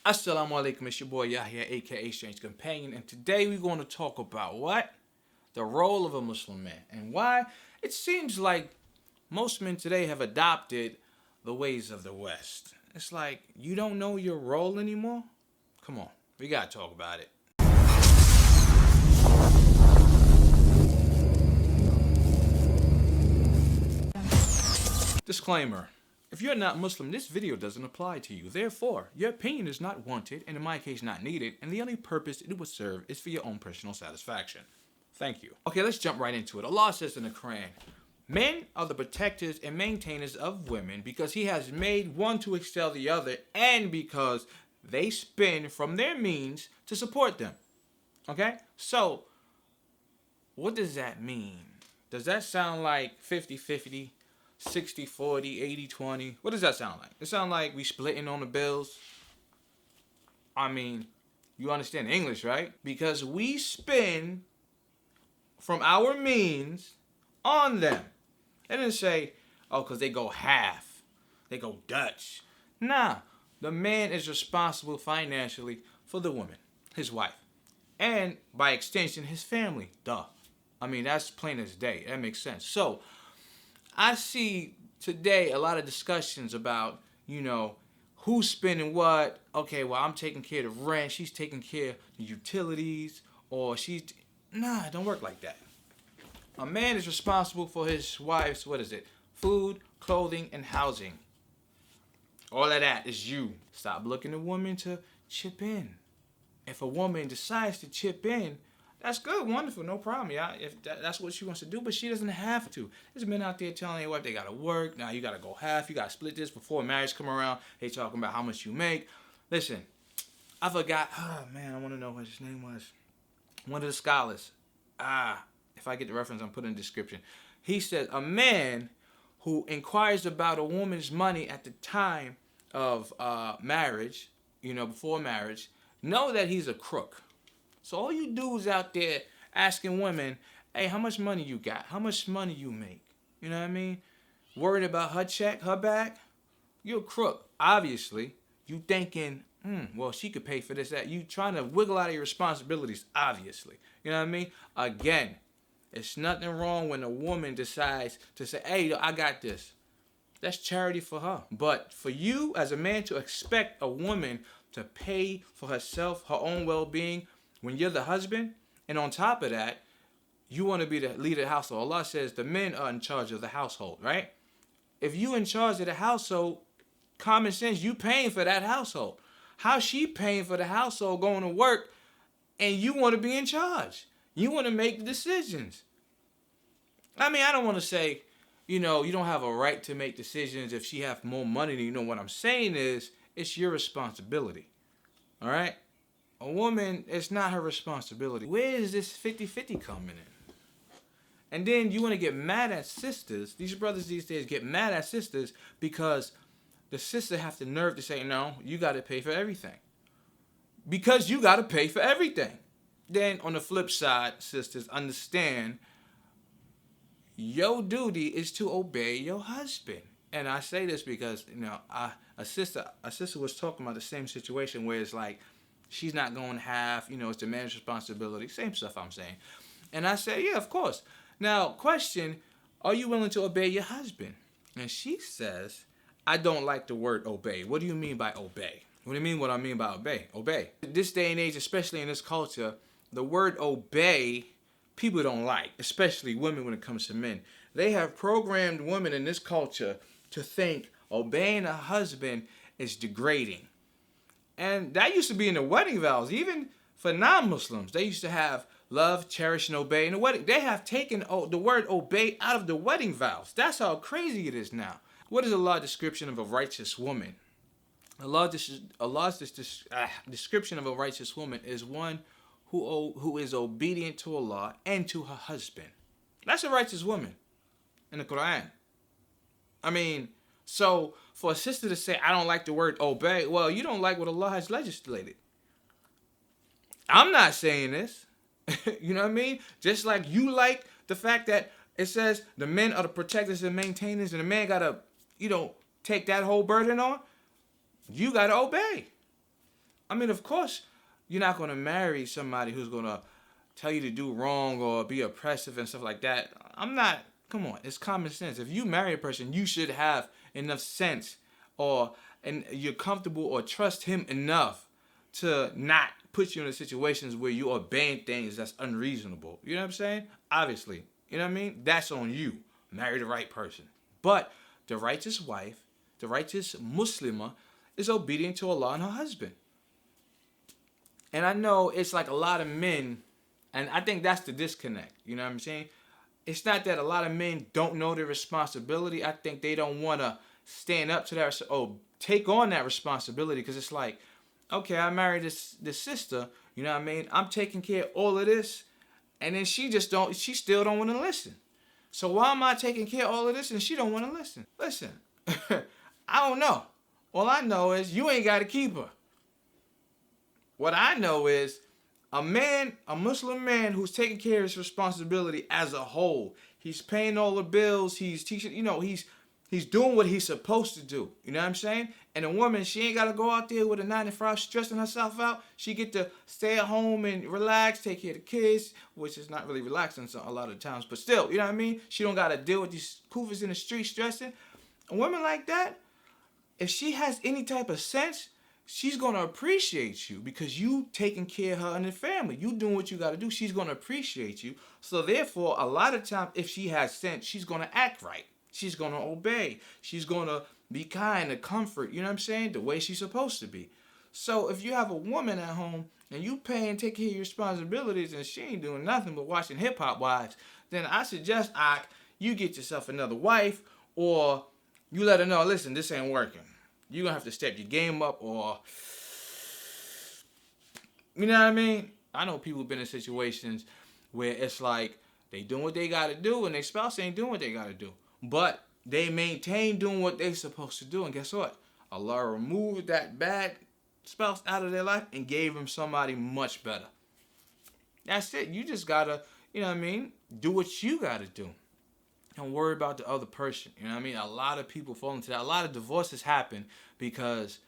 Assalamu alaikum, it's your boy Yahya, aka Strange Companion, and today we're going to talk about what? The role of a Muslim man, and why it seems like most men today have adopted the ways of the West. It's like, you don't know your role anymore? Come on, we gotta talk about it. Disclaimer. If you're not Muslim, this video doesn't apply to you. Therefore, your opinion is not wanted, and in my case, not needed, and the only purpose it would serve is for your own personal satisfaction. Thank you. Okay, let's jump right into it. Allah says in the Quran, men are the protectors and maintainers of women because He has made one to excel the other and because they spend from their means to support them. Okay? So, what does that mean? Does that sound like 50-50? 60-40, 80-20. What does that sound like? It sound like we splitting on the bills? I mean, you understand English, right? Because we spend from our means on them. They didn't say, oh, because they go half. They go Dutch. Nah, the man is responsible financially for the woman, his wife. And by extension, his family. Duh. I mean, that's plain as day. That makes sense. So, I see today a lot of discussions about, who's spending what. Okay, well, I'm taking care of the rent. She's taking care of the utilities. Or Nah, it don't work like that. A man is responsible for his wife's, food, clothing, and housing. All of that is you. Stop looking at a woman to chip in. If a woman decides to chip in, that's good, wonderful, no problem, yeah. If that's what she wants to do, but she doesn't have to. There's men out there telling their wife they gotta work. Now you gotta go half. You gotta split this before marriage come around. They talking about how much you make. Listen, I forgot. Oh man, I want to know what his name was. One of the scholars. If I get the reference, I'm putting in the description. He said a man who inquires about a woman's money at the time of marriage, before marriage, know that he's a crook. So all you dudes out there asking women, hey, how much money you got? How much money you make? You know what I mean? Worried about her check, her bag? You're a crook. Obviously, you thinking, well, she could pay for this, that. You trying to wiggle out of your responsibilities, obviously. You know what I mean? Again, it's nothing wrong when a woman decides to say, hey, I got this. That's charity for her. But for you as a man to expect a woman to pay for herself, her own well-being, when you're the husband, and on top of that, you want to be the leader of the household. Allah says the men are in charge of the household, right? If you in charge of the household, common sense, you paying for that household. How's she paying for the household going to work and you want to be in charge? You want to make the decisions. I mean, I don't want to say, you don't have a right to make decisions if she have more money than you. What I'm saying is, it's your responsibility. All right? A woman, it's not her responsibility. Where is this 50-50 coming in? And then you want to get mad at sisters. These brothers these days get mad at sisters because the sister have the nerve to say, no, you got to pay for everything. Because you got to pay for everything. Then on the flip side, sisters, understand your duty is to obey your husband. And I say this because, a sister was talking about the same situation where it's like, she's not going half, it's the man's responsibility. Same stuff I'm saying. And I said, yeah, of course. Now, question, are you willing to obey your husband? And she says, I don't like the word obey. What do you mean by obey? What do you mean what I mean by obey? Obey. This day and age, especially in this culture, the word obey, people don't like, especially women when it comes to men. They have programmed women in this culture to think obeying a husband is degrading. And that used to be in the wedding vows. Even for non-Muslims, they used to have love, cherish, and obey in the wedding. They have taken the word obey out of the wedding vows. That's how crazy it is now. What is Allah's description of a righteous woman? Allah's description of a righteous woman is one who is obedient to Allah and to her husband. That's a righteous woman in the Quran. I mean, so for a sister to say, I don't like the word obey, well, you don't like what Allah has legislated. I'm not saying this. You know what I mean? Just like you like the fact that it says the men are the protectors and maintainers and the man got to, take that whole burden on, you got to obey. I mean, of course, you're not going to marry somebody who's going to tell you to do wrong or be oppressive and stuff like that. I'm not, come on, it's common sense. If you marry a person, you should have enough sense and you're comfortable or trust him enough to not put you in situations where you obeying things that's unreasonable. You know what I'm saying? Obviously. You know what I mean? That's on you. Marry the right person. But the righteous wife, the righteous Muslimah, is obedient to Allah and her husband. And I know it's like a lot of men, and I think that's the disconnect. You know what I'm saying? It's not that a lot of men don't know their responsibility. I think they don't want to stand up to that or take on that responsibility, because it's like, okay, I married this sister, you know what I mean? I'm taking care of all of this, and then she still don't want to listen. So why am I taking care of all of this and she don't want to listen? Listen, I don't know. All I know is you ain't got to keep her. What I know is a Muslim man who's taking care of his responsibility as a whole. He's paying all the bills. He's teaching, he's doing what he's supposed to do. You know what I'm saying? And a woman, she ain't got to go out there with a 9 to 5 stressing herself out. She get to stay at home and relax, take care of the kids, which is not really relaxing a lot of times. But still, you know what I mean? She don't got to deal with these koofers in the street stressing. A woman like that, if she has any type of sense, she's going to appreciate you because you taking care of her and the family. You doing what you got to do. She's going to appreciate you. So therefore, a lot of times, if she has sense, she's going to act right. She's going to obey. She's going to be kind and comfort, you know what I'm saying? The way she's supposed to be. So if you have a woman at home and you pay and take care of your responsibilities and she ain't doing nothing but watching hip-hop wives, then I suggest you get yourself another wife, or you let her know, listen, this ain't working. You're going to have to step your game up, or, you know what I mean? I know people have been in situations where it's like they doing what they got to do and their spouse ain't doing what they got to do. But they maintain doing what they're supposed to do. And guess what? Allah removed that bad spouse out of their life and gave them somebody much better. That's it. You just got to, you know what I mean, do what you got to do. Don't worry about the other person. You know what I mean? A lot of people fall into that. A lot of divorces happen because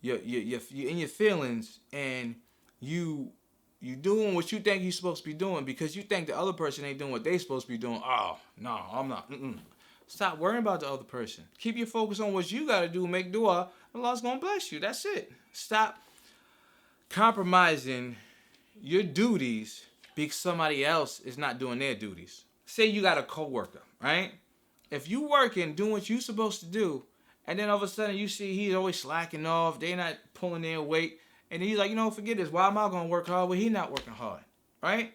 you're in your feelings and you doing what you think you're supposed to be doing because you think the other person ain't doing what they supposed to be doing. Oh, no, I'm not. Stop worrying about the other person. Keep your focus on what you got to do. Make dua. Allah's going to bless you. That's it. Stop compromising your duties because somebody else is not doing their duties. Say you got a coworker, right? If you working, doing what you supposed to do, and then all of a sudden you see he's always slacking off, they not pulling their weight, and then he's like, forget this. Why am I going to work hard when he not working hard, right?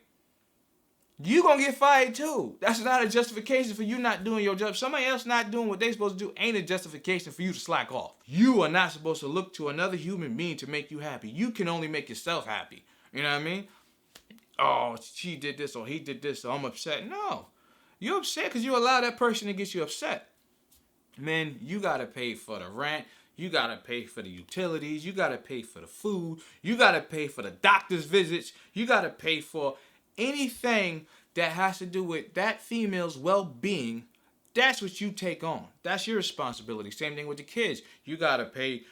You going to get fired too. That's not a justification for you not doing your job. Somebody else not doing what they supposed to do ain't a justification for you to slack off. You are not supposed to look to another human being to make you happy. You can only make yourself happy. You know what I mean? Oh, she did this or he did this, so I'm upset. No. You're upset because you allow that person to get you upset. Man, you got to pay for the rent. You got to pay for the utilities. You got to pay for the food. You got to pay for the doctor's visits. You got to pay for anything that has to do with that female's well-being. That's what you take on. That's your responsibility. Same thing with the kids. You got to pay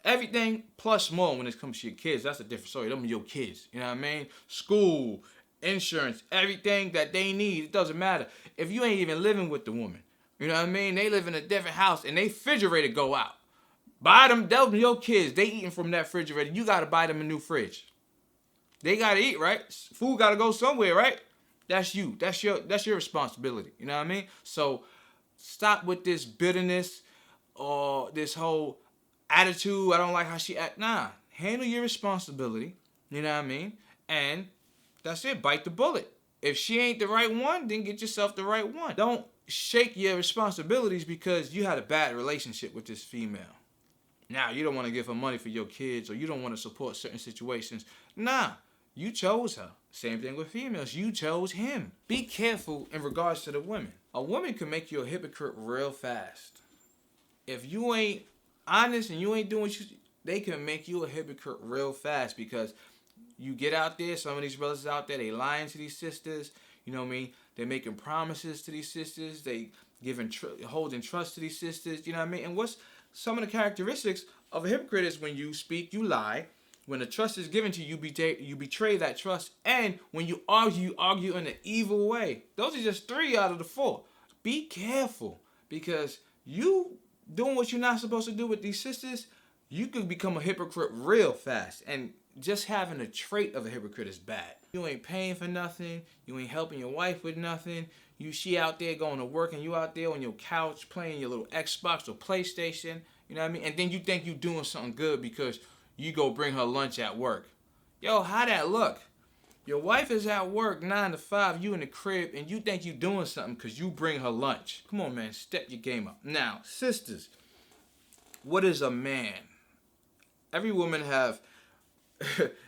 everything plus more when it comes to your kids. That's a different story. Them are your kids. You know what I mean? School, insurance, everything that they need. It doesn't matter. If you ain't even living with the woman, you know what I mean? They live in a different house and they refrigerator go out. Buy them, those are your kids. They eating from that refrigerator. You got to buy them a new fridge. They got to eat, right? Food got to go somewhere, right? That's you. That's your responsibility. You know what I mean? So stop with this bitterness or this whole attitude. I don't like how she act. Nah, handle your responsibility. You know what I mean? And that's it. Bite the bullet. If she ain't the right one, then get yourself the right one. Don't shake your responsibilities because you had a bad relationship with this female. Now, you don't want to give her money for your kids or you don't want to support certain situations. Nah, you chose her. Same thing with females. You chose him. Be careful in regards to the women. A woman can make you a hypocrite real fast. If you ain't honest and you ain't doing what they can make you a hypocrite real fast because you get out there, some of these brothers out there, they lying to these sisters. You know what I mean? They're making promises to these sisters. They holding trust to these sisters. You know what I mean? And what's some of the characteristics of a hypocrite is when you speak, you lie. When the trust is given to you, you betray that trust. And when you argue in an evil way. Those are just 3 out of the 4. Be careful, because you doing what you're not supposed to do with these sisters, you could become a hypocrite real fast. And just having a trait of a hypocrite is bad. You ain't paying for nothing. You ain't helping your wife with nothing. She out there going to work, and you out there on your couch playing your little Xbox or PlayStation. You know what I mean? And then you think you doing something good because you go bring her lunch at work. Yo, how that look? Your wife is at work 9 to 5, you in the crib, and you think you doing something because you bring her lunch. Come on, man, step your game up. Now, sisters, what is a man? Every woman have,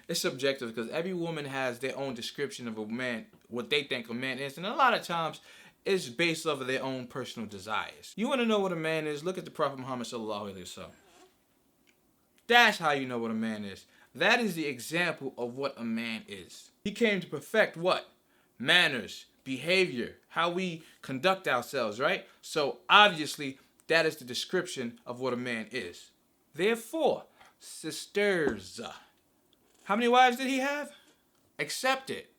it's subjective because every woman has their own description of a man, what they think a man is, and a lot of times it's based off of their own personal desires. You want to know what a man is? Look at the Prophet Muhammad sallallahu alaihi wasallam. That's how you know what a man is. That is the example of what a man is. He came to perfect what? Manners, behavior, how we conduct ourselves, right? So obviously, that is the description of what a man is. Therefore, sisters, how many wives did he have? Accept it.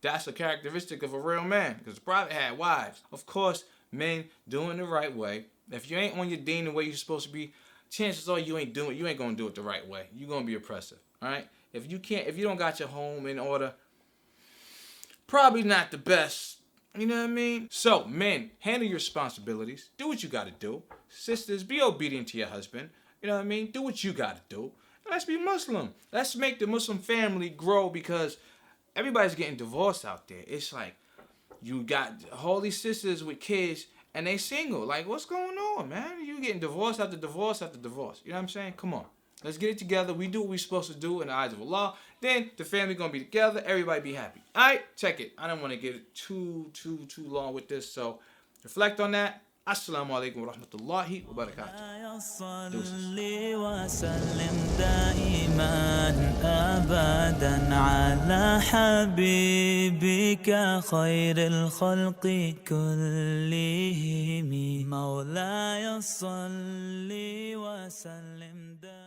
That's a characteristic of a real man, because the Prophet had wives. Of course, men doing the right way. If you ain't on your deen the way you're supposed to be, chances are you ain't gonna do it the right way. You're gonna be oppressive. All right? If you don't got your home in order, probably not the best. You know what I mean? So, men, handle your responsibilities. Do what you gotta do. Sisters, be obedient to your husband. You know what I mean? Do what you gotta do. Let's be Muslim. Let's make the Muslim family grow, because everybody's getting divorced out there. It's like you got all these sisters with kids and they single. Like, what's going on, man? You getting divorce after divorce after divorce. You know what I'm saying? Come on. Let's get it together. We do what we're supposed to do in the eyes of Allah. Then the family gonna be together. Everybody be happy. All right, check it. I don't want to get too long with this. So reflect on that. Assalamu alaikum wa rahmatullahi wa barakatuh. صلي وسلم دائما أبدا على حبيبك خير الخلق كلهم مولاي صلي وسلم دائما